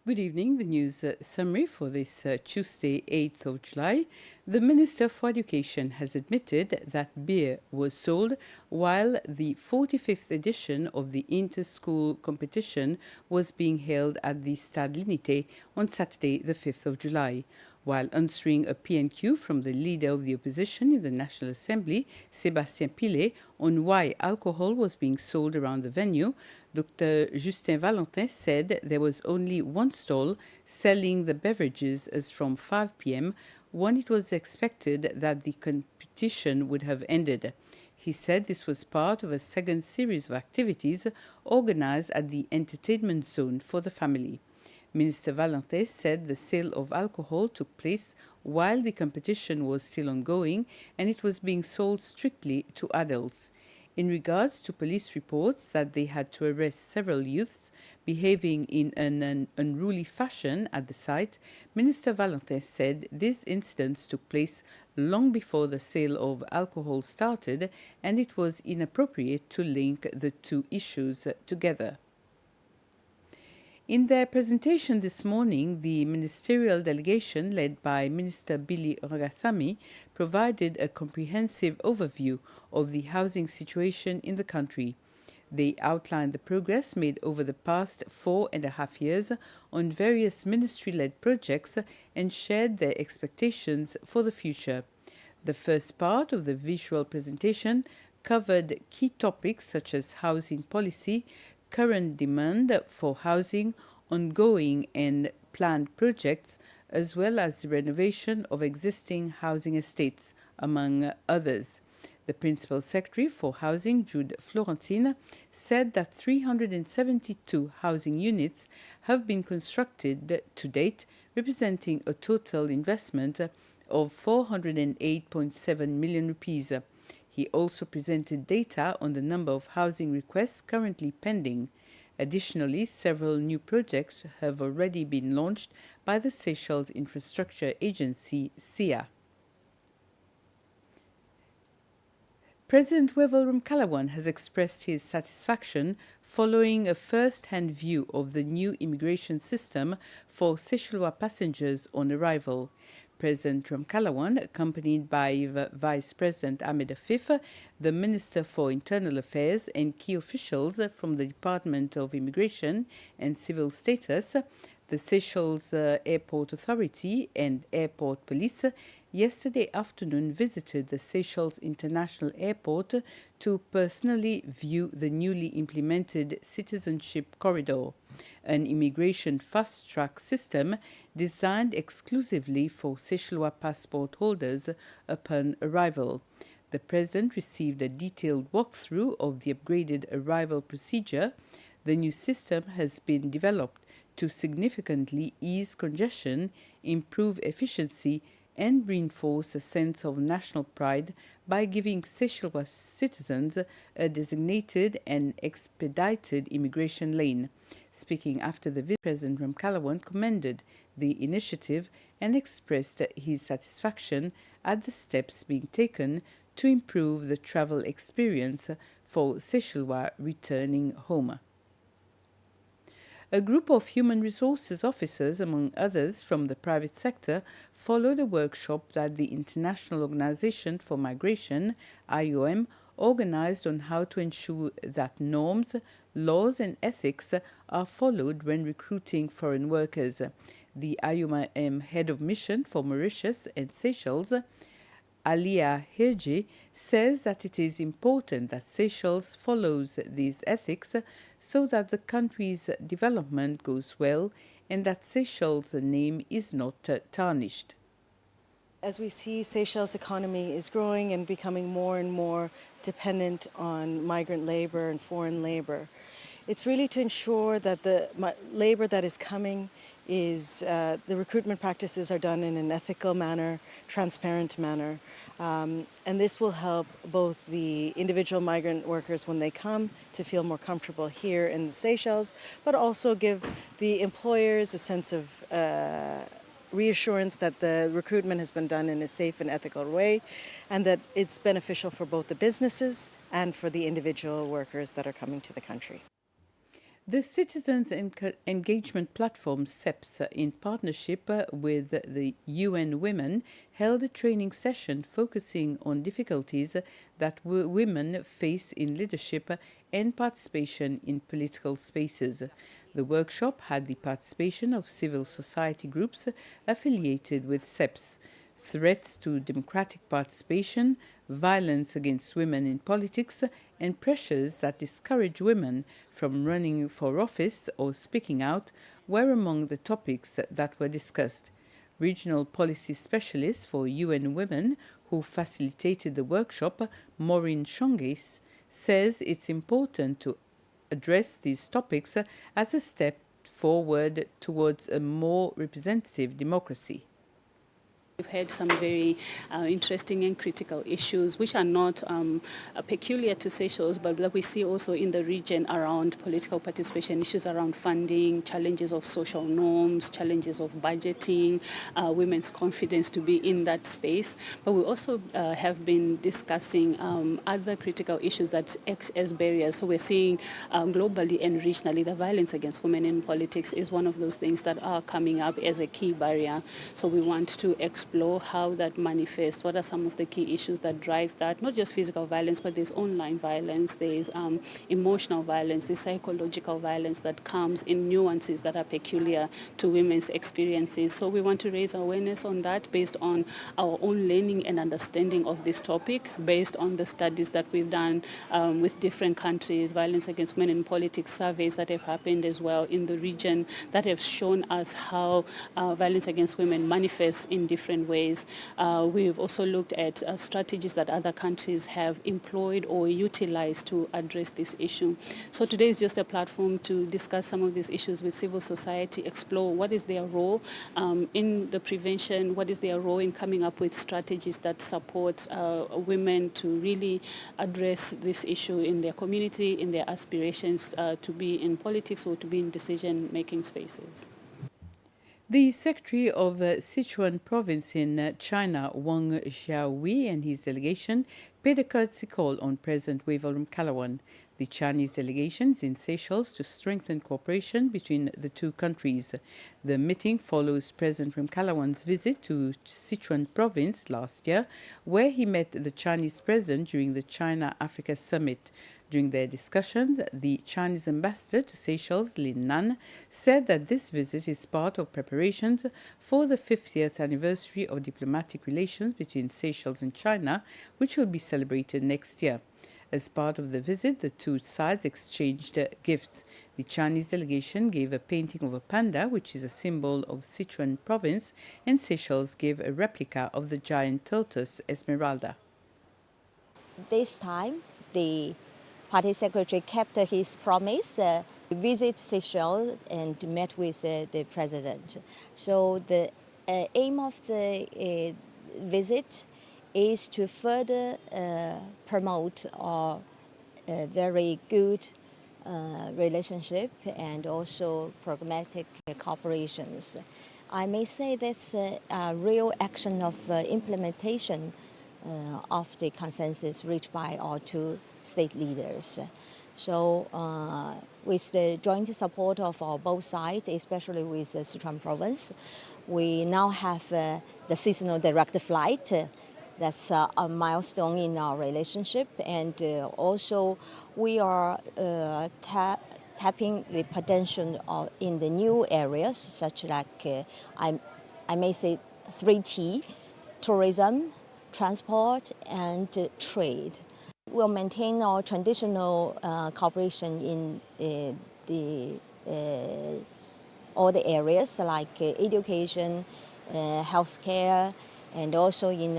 Good evening. The news summary for this Tuesday, 8th of July. The Minister for Education has admitted that beer was sold while the 45th edition of the inter-school competition was being held at the Stade Linité on Saturday, the 5th of July. While answering a P&Q from the leader of the opposition in the National Assembly, Sébastien Pillet, on why alcohol was being sold around the venue, Dr. Justin Valentin said there was only one stall selling the beverages as from 5 p.m. when it was expected that the competition would have ended. He said this was part of a second series of activities organized at the entertainment zone for the family. Minister Valentin said the sale of alcohol took place while the competition was still ongoing and it was being sold strictly to adults. In regards to police reports that they had to arrest several youths behaving in an unruly fashion at the site, Minister Valentin said these incidents took place long before the sale of alcohol started and it was inappropriate to link the two issues together. In their presentation this morning, the ministerial delegation led by Minister Billy Ragassamy provided a comprehensive overview of the housing situation in the country. They outlined the progress made over the past 4.5 years on various ministry-led projects and shared their expectations for the future. The first part of the visual presentation covered key topics such as housing policy, current demand for housing, ongoing and planned projects, as well as the renovation of existing housing estates, among others. The Principal Secretary for Housing, Jude Florentine, said that 372 housing units have been constructed to date, representing a total investment of 408.7 million rupees. He also presented data on the number of housing requests currently pending. Additionally, several new projects have already been launched by the Seychelles Infrastructure Agency, SIA. President Wavell Ramkalawan has expressed his satisfaction following a first-hand view of the new immigration system for Seychellois passengers on arrival. President Ramkalawan, accompanied by Vice President Ahmed Afif, the Minister for Internal Affairs, and key officials from the Department of Immigration and Civil Status, the Seychelles Airport Authority and Airport Police, yesterday afternoon visited the Seychelles International Airport to personally view the newly implemented citizenship corridor, an immigration fast-track system designed exclusively for Seychellois passport holders upon arrival. The President received a detailed walkthrough of the upgraded arrival procedure. The new system has been developed to significantly ease congestion, improve efficiency, and reinforce a sense of national pride by giving Seychellois citizens a designated and expedited immigration lane. Speaking after the visit, President Ramkalawan commended the initiative and expressed his satisfaction at the steps being taken to improve the travel experience for Seychellois returning home. A group of human resources officers, among others from the private sector, followed a workshop that the International Organization for Migration, IOM, organized on how to ensure that norms, laws and ethics are followed when recruiting foreign workers. The IOM head of mission for Mauritius and Seychelles, Alia Hirji, says that it is important that Seychelles follows these ethics so that the country's development goes well and that Seychelles' name is not tarnished. As we see, Seychelles' economy is growing and becoming more and more dependent on migrant labor and foreign labor. It's really to ensure that the labor that is coming is the recruitment practices are done in an ethical manner, transparent manner. And this will help both the individual migrant workers when they come to feel more comfortable here in the Seychelles, but also give the employers a sense of reassurance that the recruitment has been done in a safe and ethical way and that it's beneficial for both the businesses and for the individual workers that are coming to the country. The Citizens Engagement Platform, CEPS, in partnership with the UN Women, held a training session focusing on difficulties that women face in leadership and participation in political spaces. The workshop had the participation of civil society groups affiliated with CEPS. Threats to democratic participation, violence against women in politics, and pressures that discourage women from running for office or speaking out were among the topics that were discussed. Regional policy specialist for UN Women, who facilitated the workshop, Maureen Shongis, says it's important to address these topics as a step forward towards a more representative democracy. We've had some very interesting and critical issues which are not peculiar to Seychelles, but that we see also in the region around political participation, issues around funding, challenges of social norms, challenges of budgeting, women's confidence to be in that space. But we also have been discussing other critical issues that act as barriers. So we're seeing globally and regionally the violence against women in politics is one of those things that are coming up as a key barrier. So we want to explore how that manifests, what are some of the key issues that drive that, not just physical violence, but there's online violence, there's emotional violence, there's psychological violence that comes in nuances that are peculiar to women's experiences. So we want to raise awareness on that based on our own learning and understanding of this topic, based on the studies that we've done with different countries, violence against women in politics surveys that have happened as well in the region that have shown us how violence against women manifests in different ways. We've also looked at strategies that other countries have employed or utilized to address this issue. So today is just a platform to discuss some of these issues with civil society, explore what is their role in the prevention, what is their role in coming up with strategies that support women to really address this issue in their community, in their aspirations to be in politics or to be in decision-making spaces. The Secretary of Sichuan Province in China, Wang Xiaohui, and his delegation paid a courtesy call on President Wavell Kalawan. The Chinese delegation is in Seychelles to strengthen cooperation between the two countries. The meeting follows President Kalawan's visit to Sichuan Province last year, where he met the Chinese president during the China-Africa Summit. During their discussions, the Chinese ambassador to Seychelles, Lin Nan, said that this visit is part of preparations for the 50th anniversary of diplomatic relations between Seychelles and China, which will be celebrated next year. As part of the visit, the two sides exchanged gifts. The Chinese delegation gave a painting of a panda, which is a symbol of Sichuan province, and Seychelles gave a replica of the giant tortoise Esmeralda. This time, the Party Secretary kept his promise to visit Seychelles and met with the President. So the aim of the visit is to further promote our very good relationship and also pragmatic cooperations. I may say there's a real action of implementation of the consensus reached by our two state leaders. So with the joint support of both sides, especially with Sichuan province, we now have the seasonal direct flight. That's a milestone in our relationship, and also we are tapping the potential in the new areas, such like I may say 3T, tourism, transport, and trade. We'll maintain our traditional cooperation in all the areas like education, healthcare, and also in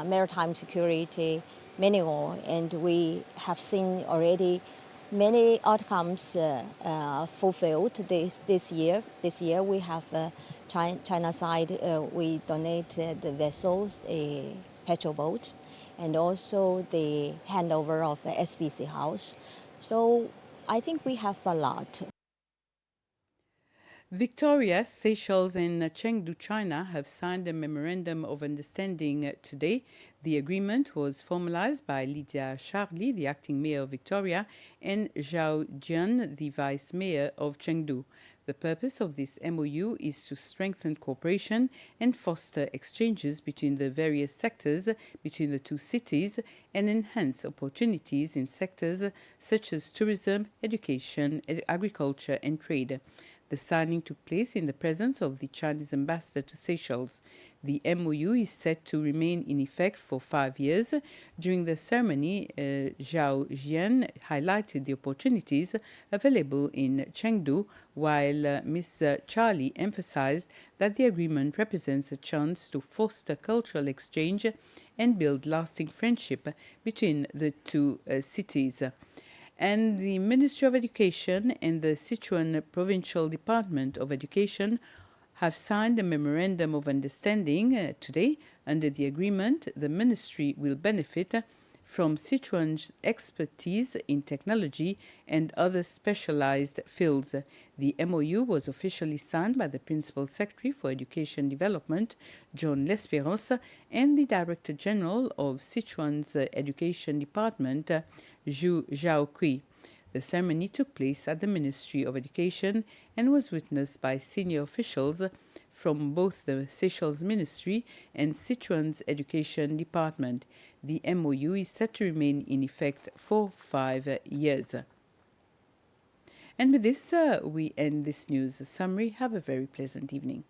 maritime security, many more. And we have seen already many outcomes fulfilled this year. This year we have China side, we donated the vessels, a petrol boat, and also the handover of SBC house. So I think we have a lot. Victoria, Seychelles, and Chengdu, China have signed a memorandum of understanding today. The agreement was formalized by Lydia Charlie, the acting mayor of Victoria, and Zhao Jian, the vice mayor of Chengdu. The purpose of this MOU is to strengthen cooperation and foster exchanges between the various sectors between the two cities and enhance opportunities in sectors such as tourism, education, agriculture, and trade. The signing took place in the presence of the Chinese ambassador to Seychelles. The MOU is set to remain in effect for 5 years. During the ceremony, Zhao Jian highlighted the opportunities available in Chengdu, while Ms. Charlie emphasized that the agreement represents a chance to foster cultural exchange and build lasting friendship between the two cities. And the Ministry of Education and the Sichuan Provincial Department of Education have signed a memorandum of understanding today. Under the agreement, the ministry will benefit from Sichuan's expertise in technology and other specialized fields. The MOU was officially signed by the Principal Secretary for Education Development, John L'Espérance, and the Director General of Sichuan's Education Department, Zhu Zhaokui. The ceremony took place at the Ministry of Education and was witnessed by senior officials from both the Seychelles Ministry and Sichuan's Education Department. The MOU is set to remain in effect for 5 years. And with this, we end this news summary. Have a very pleasant evening.